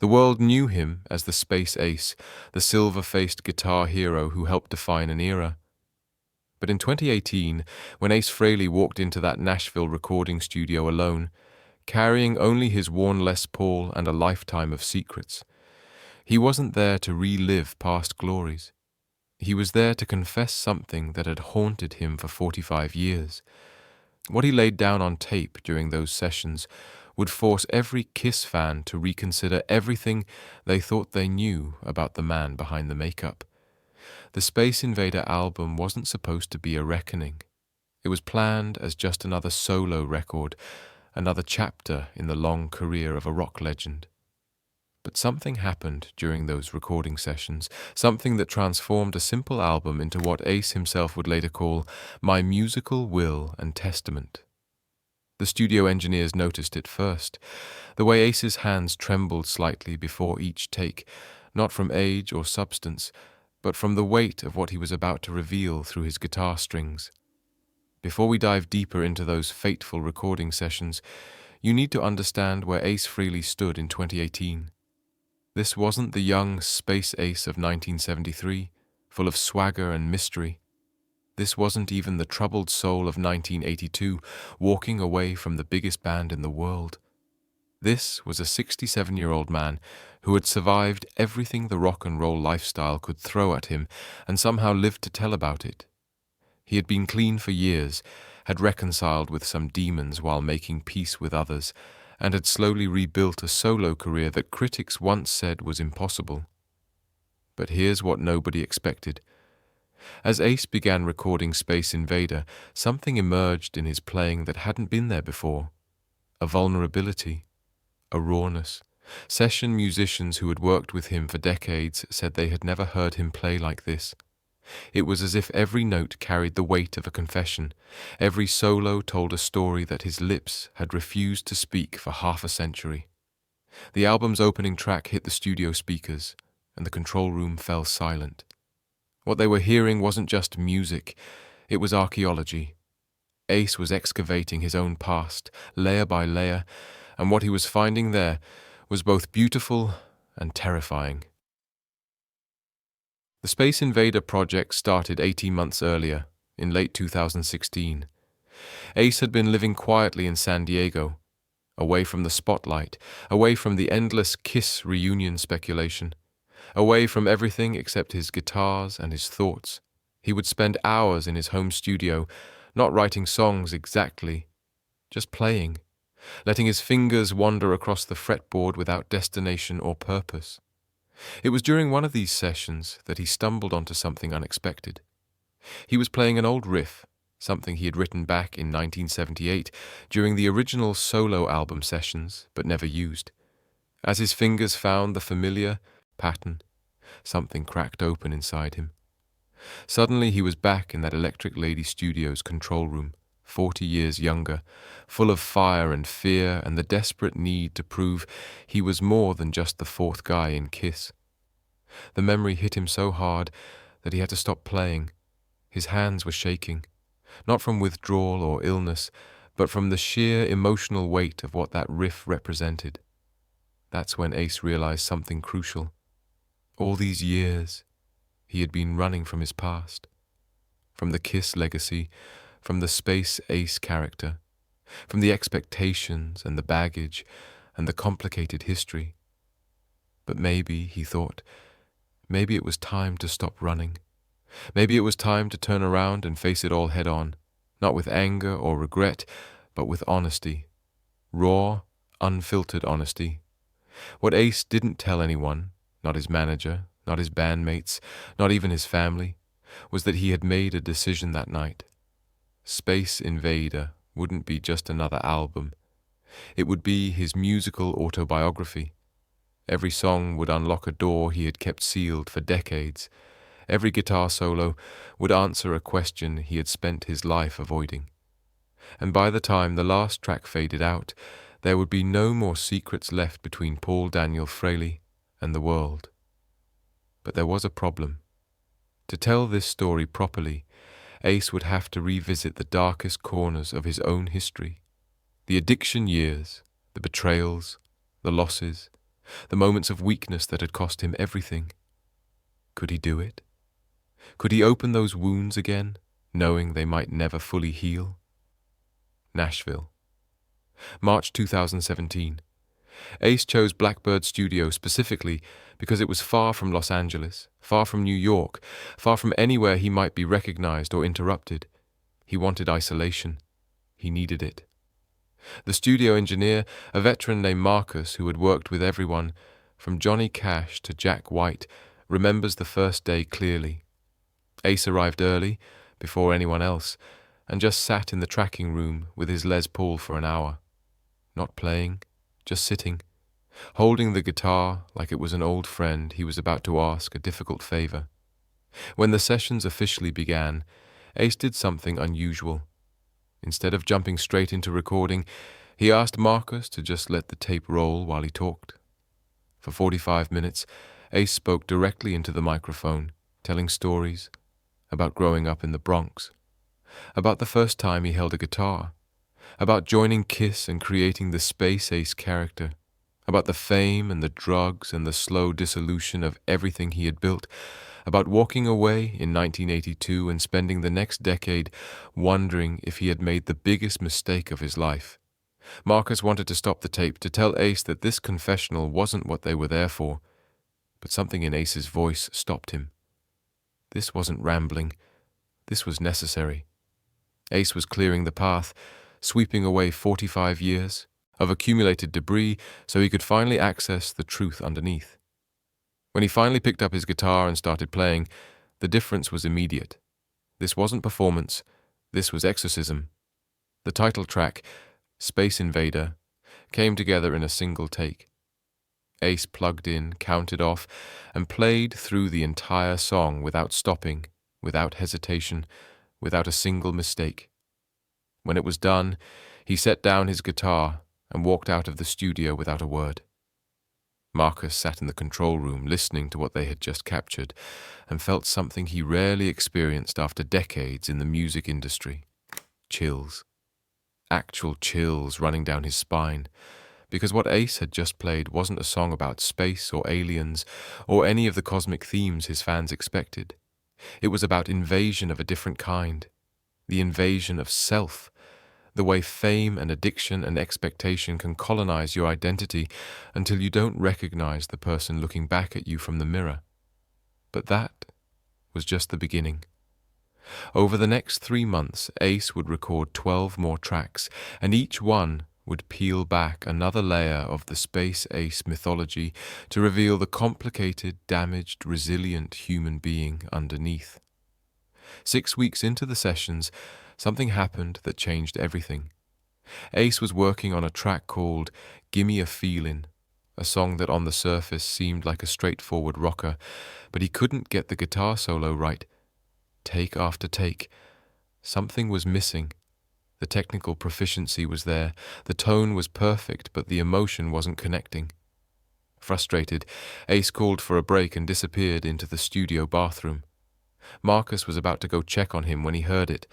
The world knew him as the Space Ace, the silver-faced guitar hero who helped define an era. But in 2018, when Ace Frehley walked into that Nashville recording studio alone, carrying only his worn Les Paul and a lifetime of secrets, he wasn't there to relive past glories. He was there to confess something that had haunted him for 45 years. What he laid down on tape during those sessions would force every Kiss fan to reconsider everything they thought they knew about the man behind the makeup. The Space Invader album wasn't supposed to be a reckoning. It was planned as just another solo record, another chapter in the long career of a rock legend. But something happened during those recording sessions, something that transformed a simple album into what Ace himself would later call my musical will and testament. The studio engineers noticed it first, the way Ace's hands trembled slightly before each take, not from age or substance, but from the weight of what he was about to reveal through his guitar strings. Before we dive deeper into those fateful recording sessions, you need to understand where Ace Frehley stood in 2018. This wasn't the young Space Ace of 1973, full of swagger and mystery. This wasn't even the troubled soul of 1982, walking away from the biggest band in the world. This was a 67-year-old man who had survived everything the rock and roll lifestyle could throw at him and somehow lived to tell about it. He had been clean for years, had reconciled with some demons while making peace with others, and had slowly rebuilt a solo career that critics once said was impossible. But here's what nobody expected. As Ace began recording Space Invader, something emerged in his playing that hadn't been there before. A vulnerability, a rawness. Session musicians who had worked with him for decades said they had never heard him play like this. It was as if every note carried the weight of a confession. Every solo told a story that his lips had refused to speak for half a century. The album's opening track hit the studio speakers, and the control room fell silent. What they were hearing wasn't just music, it was archaeology. Ace was excavating his own past, layer by layer, and what he was finding there was both beautiful and terrifying. The Space Invader project started 18 months earlier, in late 2016. Ace had been living quietly in San Diego, away from the spotlight, away from the endless Kiss reunion speculation, away from everything except his guitars and his thoughts. He would spend hours in his home studio, not writing songs exactly, just playing, letting his fingers wander across the fretboard without destination or purpose. It was during one of these sessions that he stumbled onto something unexpected. He was playing an old riff, something he had written back in 1978 during the original solo album sessions, but never used. As his fingers found the familiar pattern, something cracked open inside him. Suddenly he was back in that Electric Lady Studios control room, 40 years younger, full of fire and fear and the desperate need to prove he was more than just the fourth guy in Kiss. The memory hit him so hard that he had to stop playing. His hands were shaking, not from withdrawal or illness, but from the sheer emotional weight of what that riff represented. That's when Ace realized something crucial. All these years, he had been running from his past, from the Kiss legacy, from the Space Ace character, from the expectations and the baggage and the complicated history. But maybe, he thought, maybe it was time to stop running. Maybe it was time to turn around and face it all head on, not with anger or regret, but with honesty. Raw, unfiltered honesty. What Ace didn't tell anyone, not his manager, not his bandmates, not even his family, was that he had made a decision that night. Space Invader wouldn't be just another album. It would be his musical autobiography. Every song would unlock a door he had kept sealed for decades. Every guitar solo would answer a question he had spent his life avoiding. And by the time the last track faded out, there would be no more secrets left between Paul Daniel Frehley and the world. But there was a problem. To tell this story properly, Ace would have to revisit the darkest corners of his own history. The addiction years, the betrayals, the losses, the moments of weakness that had cost him everything. Could he do it? Could he open those wounds again, knowing they might never fully heal? Nashville. March 2017. Ace chose Blackbird Studio specifically because it was far from Los Angeles, far from New York, far from anywhere he might be recognized or interrupted. He wanted isolation. He needed it. The studio engineer, a veteran named Marcus who had worked with everyone, from Johnny Cash to Jack White, remembers the first day clearly. Ace arrived early, before anyone else, and just sat in the tracking room with his Les Paul for an hour. Not playing, just sitting, holding the guitar like it was an old friend he was about to ask a difficult favor. When the sessions officially began, Ace did something unusual. Instead of jumping straight into recording, he asked Marcus to just let the tape roll while he talked. For 45 minutes, Ace spoke directly into the microphone, telling stories about growing up in the Bronx, about the first time he held a guitar, about joining Kiss and creating the Space Ace character, about the fame and the drugs and the slow dissolution of everything he had built, about walking away in 1982 and spending the next decade wondering if he had made the biggest mistake of his life. Marcus wanted to stop the tape to tell Ace that this confessional wasn't what they were there for, but something in Ace's voice stopped him. This wasn't rambling. This was necessary. Ace was clearing the path, sweeping away 45 years of accumulated debris so he could finally access the truth underneath. When he finally picked up his guitar and started playing, the difference was immediate. This wasn't performance, this was exorcism. The title track, Space Invader, came together in a single take. Ace plugged in, counted off, and played through the entire song without stopping, without hesitation, without a single mistake. When it was done, he set down his guitar and walked out of the studio without a word. Marcus sat in the control room listening to what they had just captured and felt something he rarely experienced after decades in the music industry. Chills. Actual chills running down his spine, because what Ace had just played wasn't a song about space or aliens or any of the cosmic themes his fans expected. It was about invasion of a different kind, the invasion of self, the way fame and addiction and expectation can colonize your identity until you don't recognize the person looking back at you from the mirror. But that was just the beginning. Over the next 3 months, Ace would record 12 more tracks, and each one would peel back another layer of the Space Ace mythology to reveal the complicated, damaged, resilient human being underneath. 6 weeks into the sessions, something happened that changed everything. Ace was working on a track called Gimme a Feelin', a song that on the surface seemed like a straightforward rocker, but he couldn't get the guitar solo right. Take after take, something was missing. The technical proficiency was there, the tone was perfect, but the emotion wasn't connecting. Frustrated, Ace called for a break and disappeared into the studio bathroom. Marcus was about to go check on him when he heard it.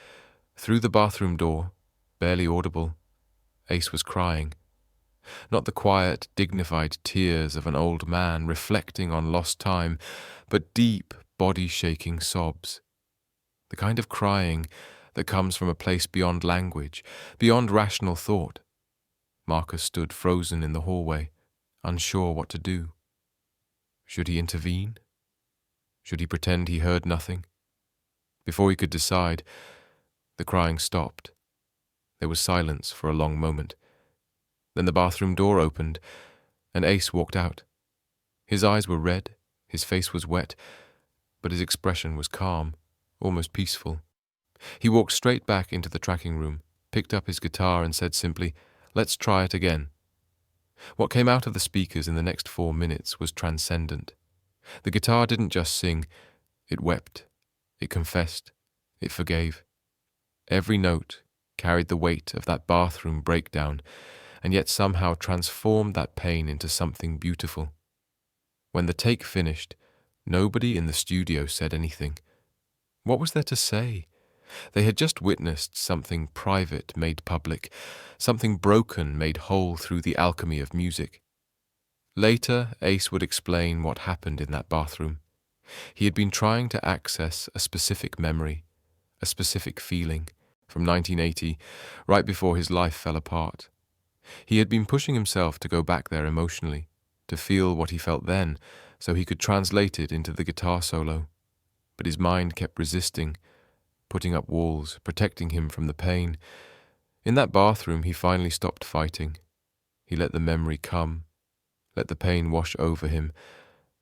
Through the bathroom door, barely audible, Ace was crying. Not the quiet, dignified tears of an old man reflecting on lost time, but deep, body-shaking sobs. The kind of crying that comes from a place beyond language, beyond rational thought. Marcus stood frozen in the hallway, unsure what to do. Should he intervene? Should he pretend he heard nothing? Before he could decide, the crying stopped. There was silence for a long moment. Then the bathroom door opened, and Ace walked out. His eyes were red, his face was wet, but his expression was calm, almost peaceful. He walked straight back into the tracking room, picked up his guitar and said simply, "Let's try it again." What came out of the speakers in the next 4 minutes was transcendent. The guitar didn't just sing, it wept, it confessed, it forgave. Every note carried the weight of that bathroom breakdown, and yet somehow transformed that pain into something beautiful. When the take finished, nobody in the studio said anything. What was there to say? They had just witnessed something private made public, something broken made whole through the alchemy of music. Later, Ace would explain what happened in that bathroom. He had been trying to access a specific memory, a specific feeling, from 1980, right before his life fell apart. He had been pushing himself to go back there emotionally, to feel what he felt then, so he could translate it into the guitar solo. But his mind kept resisting, putting up walls, protecting him from the pain. In that bathroom, he finally stopped fighting. He let the memory come, let the pain wash over him,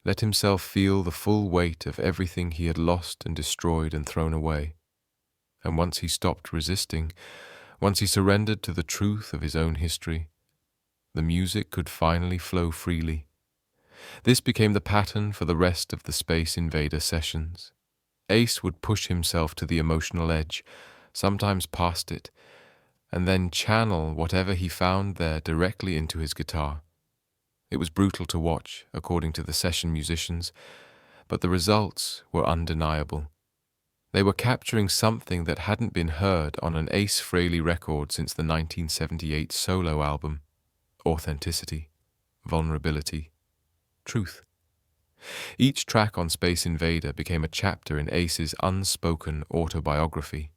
let himself feel the full weight of everything he had lost and destroyed and thrown away. And once he stopped resisting, once he surrendered to the truth of his own history, the music could finally flow freely. This became the pattern for the rest of the Space Invader sessions. Ace would push himself to the emotional edge, sometimes past it, and then channel whatever he found there directly into his guitar. It was brutal to watch, according to the session musicians, but the results were undeniable. They were capturing something that hadn't been heard on an Ace Frehley record since the 1978 solo album: authenticity, vulnerability, truth. Each track on Space Invader became a chapter in Ace's unspoken autobiography.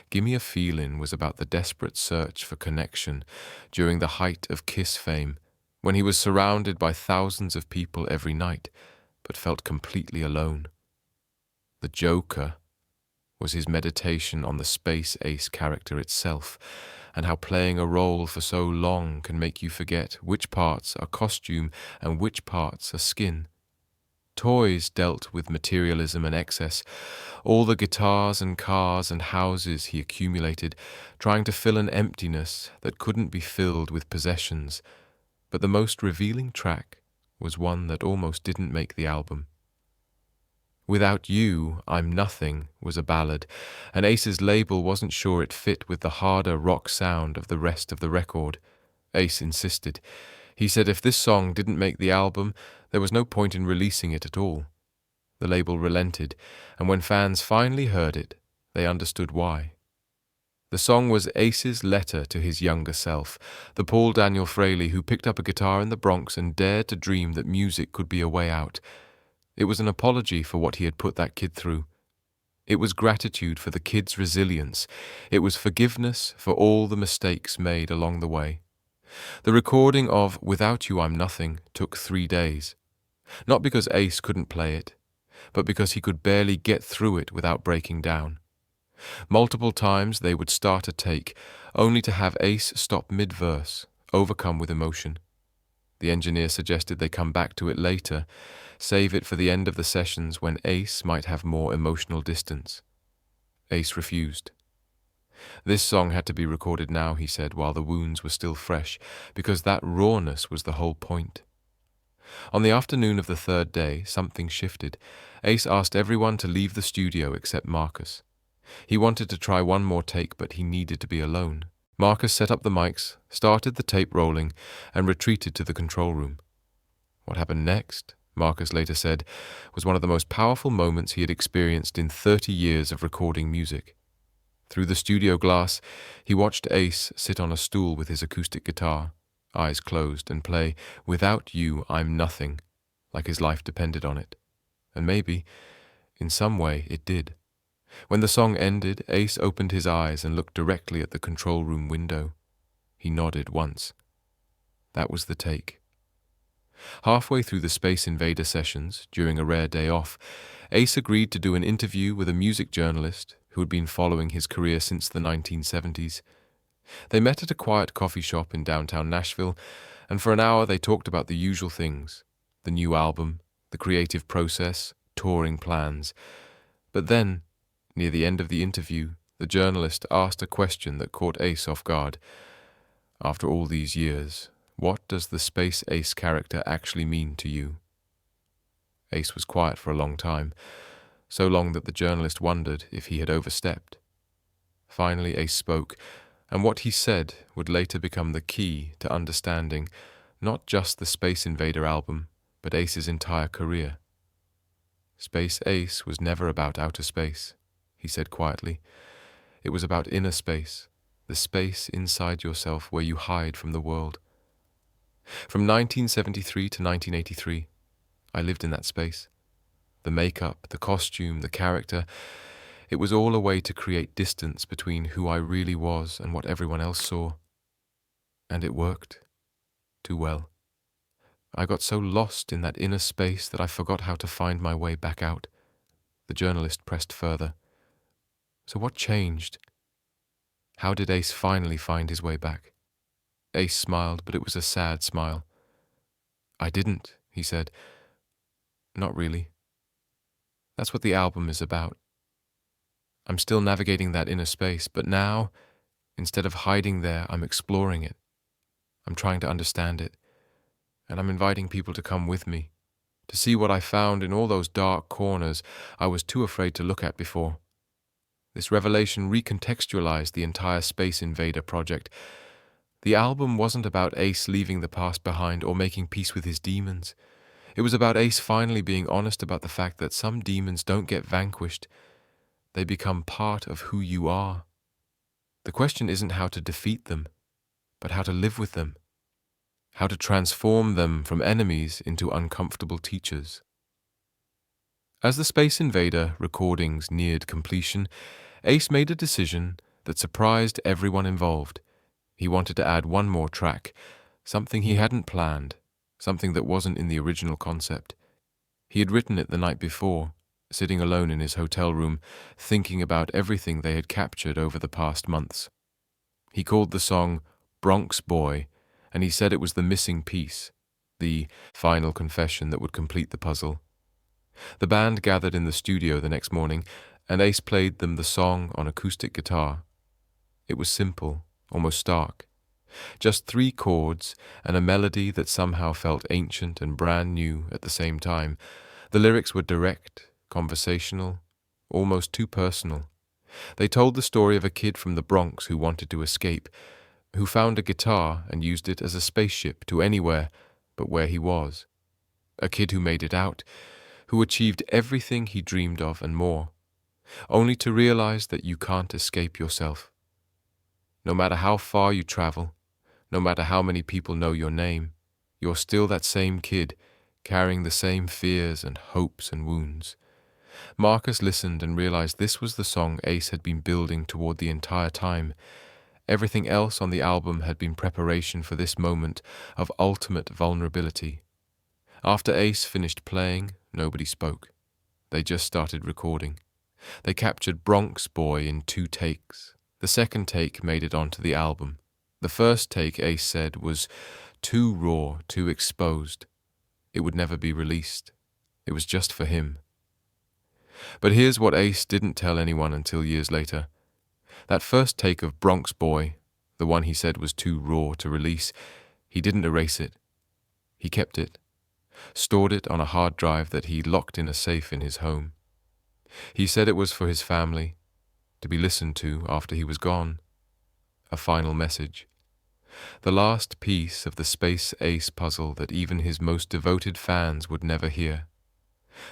Gimme a Feelin' was about the desperate search for connection during the height of Kiss fame, when he was surrounded by thousands of people every night, but felt completely alone. The Joker was his meditation on the Space Ace character itself, and how playing a role for so long can make you forget which parts are costume and which parts are skin. Toys dealt with materialism and excess, all the guitars and cars and houses he accumulated, trying to fill an emptiness that couldn't be filled with possessions. But the most revealing track was one that almost didn't make the album. Without You, I'm Nothing was a ballad, and Ace's label wasn't sure it fit with the harder rock sound of the rest of the record. Ace insisted. He said if this song didn't make the album, there was no point in releasing it at all. The label relented, and when fans finally heard it, they understood why. The song was Ace's letter to his younger self, the Paul Daniel Frehley who picked up a guitar in the Bronx and dared to dream that music could be a way out. It was an apology for what he had put that kid through. It was gratitude for the kid's resilience. It was forgiveness for all the mistakes made along the way. The recording of Without You I'm Nothing took 3 days. Not because Ace couldn't play it, but because he could barely get through it without breaking down. Multiple times they would start a take, only to have Ace stop mid-verse, overcome with emotion. The engineer suggested they come back to it later, save it for the end of the sessions when Ace might have more emotional distance. Ace refused. This song had to be recorded now, he said, while the wounds were still fresh, because that rawness was the whole point. On the afternoon of the 3rd day, something shifted. Ace asked everyone to leave the studio except Marcus. He wanted to try one more take, but he needed to be alone. Marcus set up the mics, started the tape rolling, and retreated to the control room. What happened next, Marcus later said, was one of the most powerful moments he had experienced in 30 years of recording music. Through the studio glass, he watched Ace sit on a stool with his acoustic guitar, eyes closed, and play Without You I'm Nothing, like his life depended on it. And maybe, in some way, it did. When the song ended, Ace opened his eyes and looked directly at the control room window. He nodded once. That was the take. Halfway through the Space Invader sessions, during a rare day off, Ace agreed to do an interview with a music journalist who had been following his career since the 1970s. They met at a quiet coffee shop in downtown Nashville, and for an hour they talked about the usual things: the new album, the creative process, touring plans. But then, near the end of the interview, the journalist asked a question that caught Ace off guard. After all these years, what does the Space Ace character actually mean to you? Ace was quiet for a long time, so long that the journalist wondered if he had overstepped. Finally, Ace spoke, and what he said would later become the key to understanding not just the Space Invader album, but Ace's entire career. Space Ace was never about outer space, he said quietly. It was about inner space, the space inside yourself where you hide from the world. From 1973 to 1983, I lived in that space. The makeup, the costume, the character, it was all a way to create distance between who I really was and what everyone else saw. And it worked. Too well. I got so lost in that inner space that I forgot how to find my way back out. The journalist pressed further. So what changed? How did Ace finally find his way back? Ace smiled, but it was a sad smile. I didn't, he said. Not really. That's what the album is about. I'm still navigating that inner space, but now, instead of hiding there, I'm exploring it. I'm trying to understand it. And I'm inviting people to come with me, to see what I found in all those dark corners I was too afraid to look at before. This revelation recontextualized the entire Space Invader project. The album wasn't about Ace leaving the past behind or making peace with his demons. It was about Ace finally being honest about the fact that some demons don't get vanquished. They become part of who you are. The question isn't how to defeat them, but how to live with them. How to transform them from enemies into uncomfortable teachers. As the Space Invader recordings neared completion, Ace made a decision that surprised everyone involved. He wanted to add one more track, something he hadn't planned, something that wasn't in the original concept. He had written it the night before, sitting alone in his hotel room, thinking about everything they had captured over the past months. He called the song Bronx Boy, and he said it was the missing piece, the final confession that would complete the puzzle. The band gathered in the studio the next morning, and Ace played them the song on acoustic guitar. It was simple, almost stark. Just 3 chords and a melody that somehow felt ancient and brand new at the same time. The lyrics were direct, conversational, almost too personal. They told the story of a kid from the Bronx who wanted to escape, who found a guitar and used it as a spaceship to anywhere but where he was. A kid who made it out, who achieved everything he dreamed of and more, only to realize that you can't escape yourself. No matter how far you travel, no matter how many people know your name, you're still that same kid, carrying the same fears and hopes and wounds. Marcus listened and realized this was the song Ace had been building toward the entire time. Everything else on the album had been preparation for this moment of ultimate vulnerability. After Ace finished playing, nobody spoke. They just started recording. They captured Bronx Boy in 2 takes. The second take made it onto the album. The first take, Ace said, was too raw, too exposed. It would never be released. It was just for him. But here's what Ace didn't tell anyone until years later. That first take of Bronx Boy, the one he said was too raw to release, he didn't erase it. He kept it, stored it on a hard drive that he locked in a safe in his home. He said it was for his family, to be listened to after he was gone. A final message. The last piece of the Space Ace puzzle that even his most devoted fans would never hear.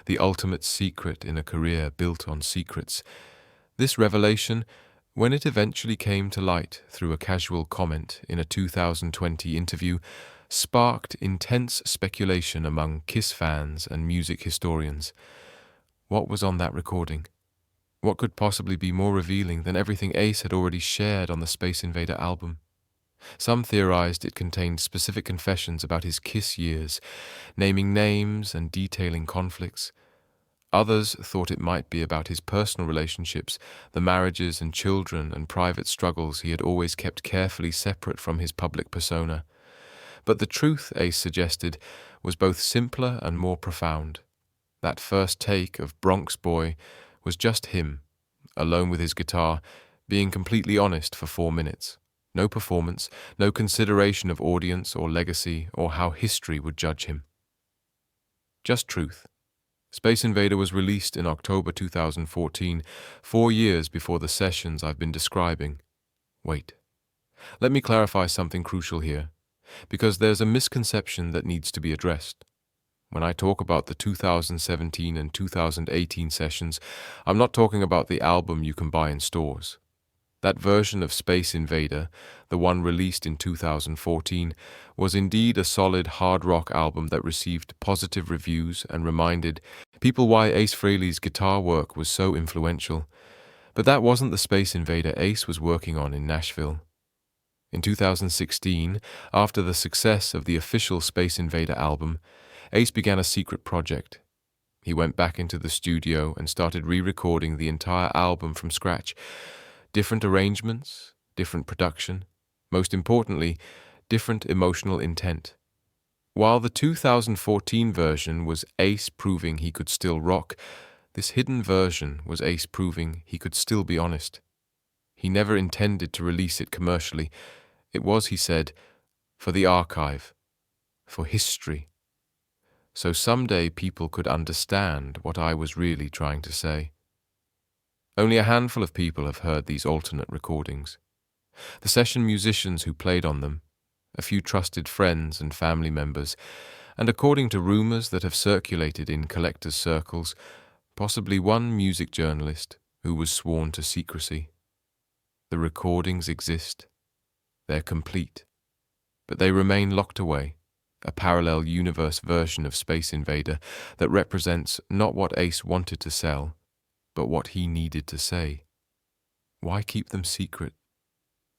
The ultimate secret in a career built on secrets. This revelation, when it eventually came to light through a casual comment in a 2020 interview, sparked intense speculation among Kiss fans and music historians. What was on that recording? What could possibly be more revealing than everything Ace had already shared on the Space Invader album? Some theorized it contained specific confessions about his Kiss years, naming names and detailing conflicts. Others thought it might be about his personal relationships, the marriages and children and private struggles he had always kept carefully separate from his public persona. But the truth, Ace suggested, was both simpler and more profound. That first take of Bronx Boy was just him, alone with his guitar, being completely honest for 4 minutes. No performance, no consideration of audience or legacy or how history would judge him. Just truth. Space Invader was released in October 2014, 4 years before the sessions I've been describing. Wait. Let me clarify something crucial here, because there's a misconception that needs to be addressed. When I talk about the 2017 and 2018 sessions, I'm not talking about the album you can buy in stores. That version of Space Invader, the one released in 2014, was indeed a solid hard rock album that received positive reviews and reminded people why Ace Frehley's guitar work was so influential. But that wasn't the Space Invader Ace was working on in Nashville. In 2016, after the success of the official Space Invader album, Ace began a secret project. He went back into the studio and started re-recording the entire album from scratch. Different arrangements, different production, most importantly, different emotional intent. While the 2014 version was Ace proving he could still rock, this hidden version was Ace proving he could still be honest. He never intended to release it commercially. It was, he said, for the archive, for history. So someday people could understand what I was really trying to say. Only a handful of people have heard these alternate recordings. The session musicians who played on them, a few trusted friends and family members, and according to rumors that have circulated in collectors' circles, possibly one music journalist who was sworn to secrecy. The recordings exist. They're complete. But they remain locked away, a parallel universe version of Space Invader that represents not what Ace wanted to sell, but what he needed to say. Why keep them secret?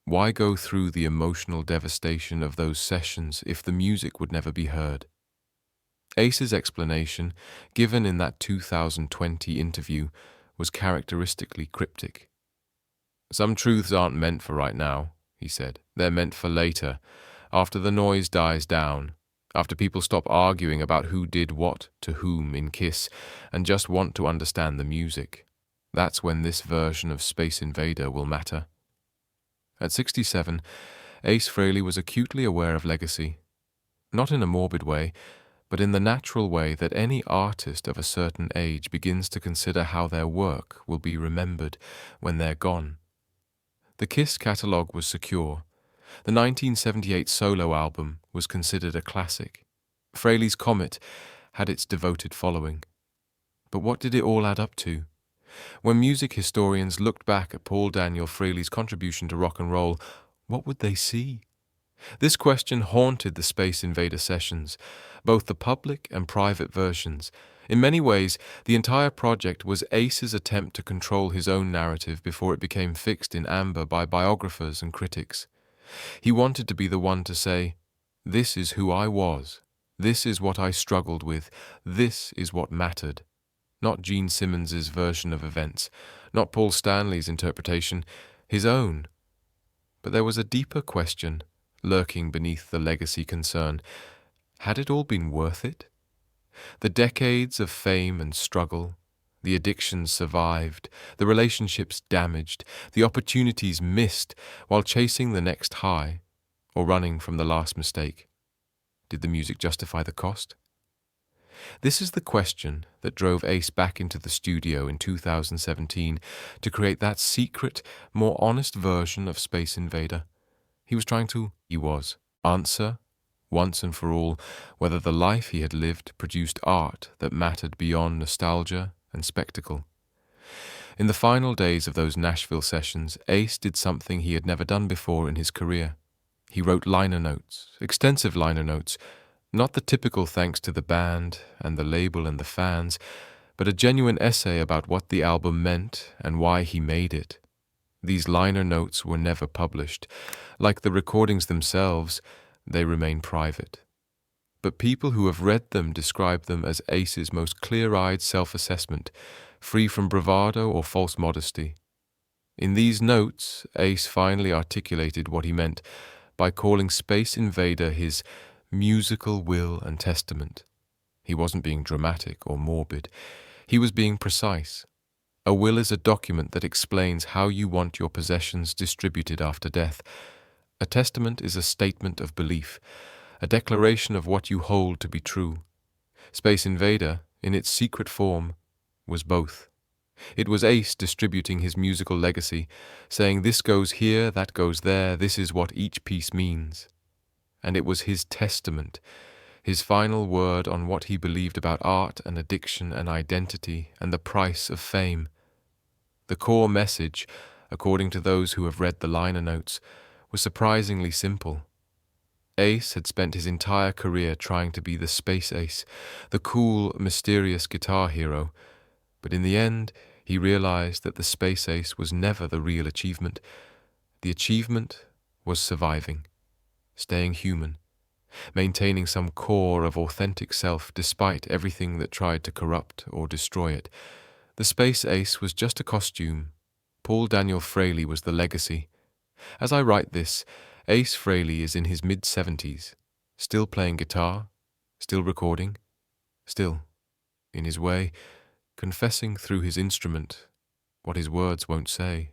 Why go through the emotional devastation of those sessions if the music would never be heard? Ace's explanation, given in that 2020 interview, was characteristically cryptic. Some truths aren't meant for right now, he said. They're meant for later, after the noise dies down, after people stop arguing about who did what to whom in Kiss and just want to understand the music. That's when this version of Space Invader will matter. At 67, Ace Frehley was acutely aware of legacy, not in a morbid way, but in the natural way that any artist of a certain age begins to consider how their work will be remembered when they're gone. The Kiss catalogue was secure. The 1978 solo album was considered a classic. Frehley's Comet had its devoted following. But what did it all add up to? When music historians looked back at Paul Daniel Frehley's contribution to rock and roll, what would they see? This question haunted the Space Invader sessions, both the public and private versions. In many ways, the entire project was Ace's attempt to control his own narrative before it became fixed in amber by biographers and critics. He wanted to be the one to say, "This is who I was. This is what I struggled with. This is what mattered." Not Gene Simmons's version of events, not Paul Stanley's interpretation, his own. But there was a deeper question lurking beneath the legacy concern. Had it all been worth it? The decades of fame and struggle, the addictions survived, the relationships damaged, the opportunities missed while chasing the next high or running from the last mistake. Did the music justify the cost? This is the question that drove Ace back into the studio in 2017 to create that secret, more honest version of Space Invader. He was trying to, answer, once and for all, whether the life he had lived produced art that mattered beyond nostalgia and spectacle. In the final days of those Nashville sessions, Ace did something he had never done before in his career. He wrote liner notes, extensive liner notes, not the typical thanks to the band and the label and the fans, but a genuine essay about what the album meant and why he made it. These liner notes were never published. Like the recordings themselves, they remain private. But people who have read them describe them as Ace's most clear-eyed self-assessment, free from bravado or false modesty. In these notes, Ace finally articulated what he meant by calling Space Invader his musical will and testament. He wasn't being dramatic or morbid. He was being precise. A will is a document that explains how you want your possessions distributed after death. A testament is a statement of belief, a declaration of what you hold to be true. Space Invader, in its secret form, was both. It was Ace distributing his musical legacy, saying this goes here, that goes there, this is what each piece means. And it was his testament, his final word on what he believed about art and addiction and identity and the price of fame. The core message, according to those who have read the liner notes, was surprisingly simple. Ace had spent his entire career trying to be the space ace, the cool, mysterious guitar hero, but in the end, he realized that the space ace was never the real achievement. The achievement was surviving, staying human, maintaining some core of authentic self despite everything that tried to corrupt or destroy it. The space ace was just a costume. Paul Daniel Frehley was the legacy. As I write this, Ace Frehley is in his mid-70s, still playing guitar, still recording, still, in his way, confessing through his instrument what his words won't say.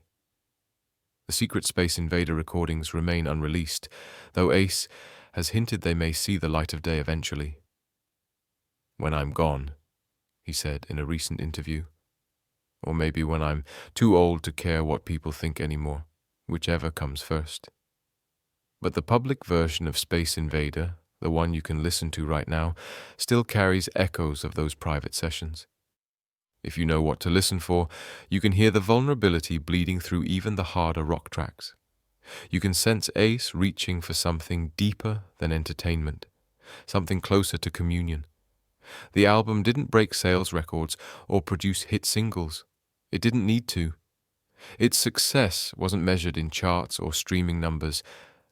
The secret Space Invader recordings remain unreleased, though Ace has hinted they may see the light of day eventually. "When I'm gone," he said in a recent interview. Or maybe when I'm too old to care what people think anymore, whichever comes first. But the public version of Space Invader, the one you can listen to right now, still carries echoes of those private sessions. If you know what to listen for, you can hear the vulnerability bleeding through even the harder rock tracks. You can sense Ace reaching for something deeper than entertainment, something closer to communion. The album didn't break sales records or produce hit singles. It didn't need to. Its success wasn't measured in charts or streaming numbers,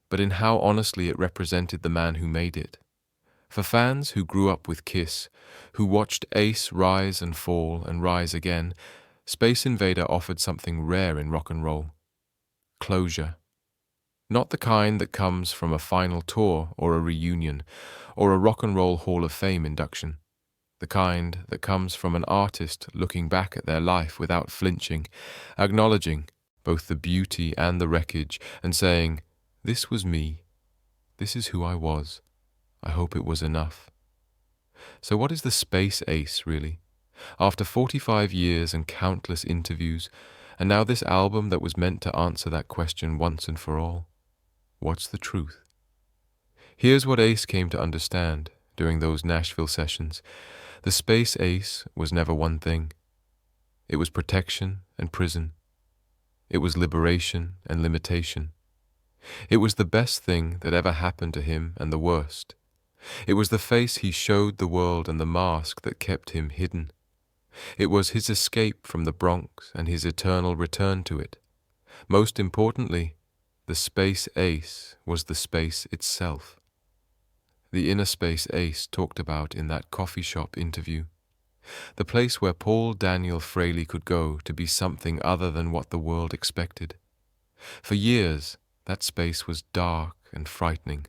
but in how honestly it represented the man who made it. For fans who grew up with Kiss, who watched Ace rise and fall and rise again, Space Invader offered something rare in rock and roll. Closure. Not the kind that comes from a final tour or a reunion, or a Rock and Roll Hall of Fame induction. The kind that comes from an artist looking back at their life without flinching, acknowledging both the beauty and the wreckage, and saying, "This was me. This is who I was. I hope it was enough." So what is the space ace, really? After 45 years and countless interviews, and now this album that was meant to answer that question once and for all, what's the truth? Here's what Ace came to understand during those Nashville sessions. The space ace was never one thing. It was protection and prison. It was liberation and limitation. It was the best thing that ever happened to him and the worst. It was the face he showed the world and the mask that kept him hidden. It was his escape from the Bronx and his eternal return to it. Most importantly, the space ace was the space itself. The inner space Ace talked about in that coffee shop interview. The place where Paul Daniel Frehley could go to be something other than what the world expected. For years, that space was dark and frightening.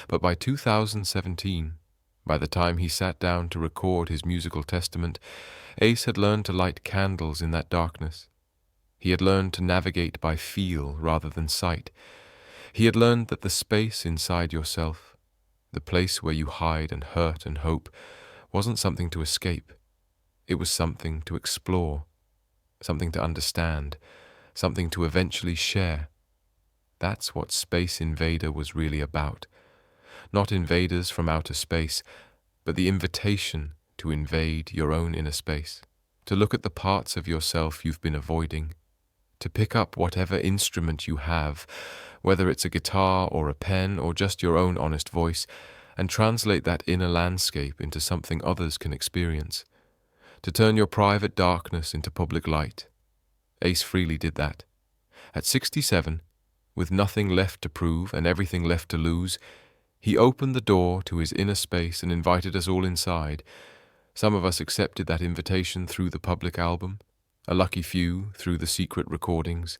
But by 2017, by the time he sat down to record his musical testament, Ace had learned to light candles in that darkness. He had learned to navigate by feel rather than sight. He had learned that the space inside yourself, the place where you hide and hurt and hope, wasn't something to escape. It was something to explore, something to understand, something to eventually share. That's what Space Invader was really about. Not invaders from outer space, but the invitation to invade your own inner space, to look at the parts of yourself you've been avoiding, to pick up whatever instrument you have, whether it's a guitar or a pen or just your own honest voice, and translate that inner landscape into something others can experience, to turn your private darkness into public light. Ace Frehley did that. At 67, with nothing left to prove and everything left to lose, he opened the door to his inner space and invited us all inside. Some of us accepted that invitation through the public album, a lucky few through the secret recordings.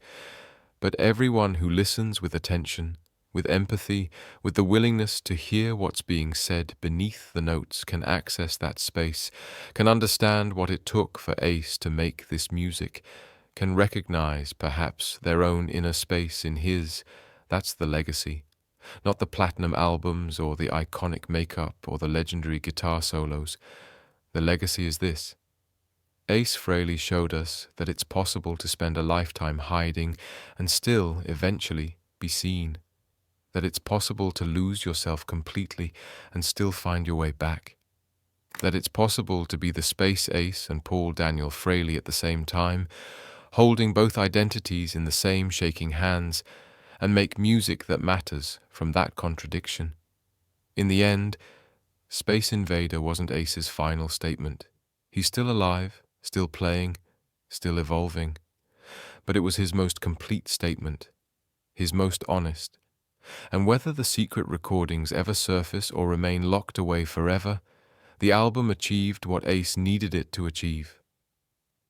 But everyone who listens with attention, with empathy, with the willingness to hear what's being said beneath the notes can access that space, can understand what it took for Ace to make this music, can recognize, perhaps, their own inner space in his. That's the legacy. Not the platinum albums or the iconic makeup or the legendary guitar solos. The legacy is this. Ace Frehley showed us that it's possible to spend a lifetime hiding and still, eventually, be seen. That it's possible to lose yourself completely and still find your way back. That it's possible to be the space ace and Paul Daniel Frehley at the same time, holding both identities in the same shaking hands, and make music that matters from that contradiction. In the end, Space Invader wasn't Ace's final statement. He's still alive, still playing, still evolving. But it was his most complete statement, his most honest. And whether the secret recordings ever surface or remain locked away forever, the album achieved what Ace needed it to achieve.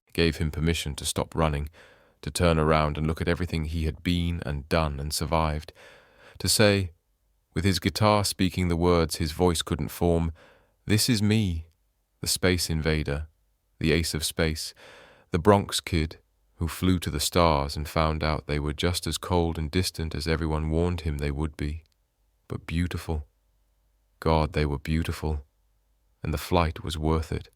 It gave him permission to stop running, to turn around and look at everything he had been and done and survived, to say, with his guitar speaking the words his voice couldn't form, "This is me, the Space Invader, the Ace of Space, the Bronx Kid who flew to the stars and found out they were just as cold and distant as everyone warned him they would be, but beautiful. God, they were beautiful, and the flight was worth it."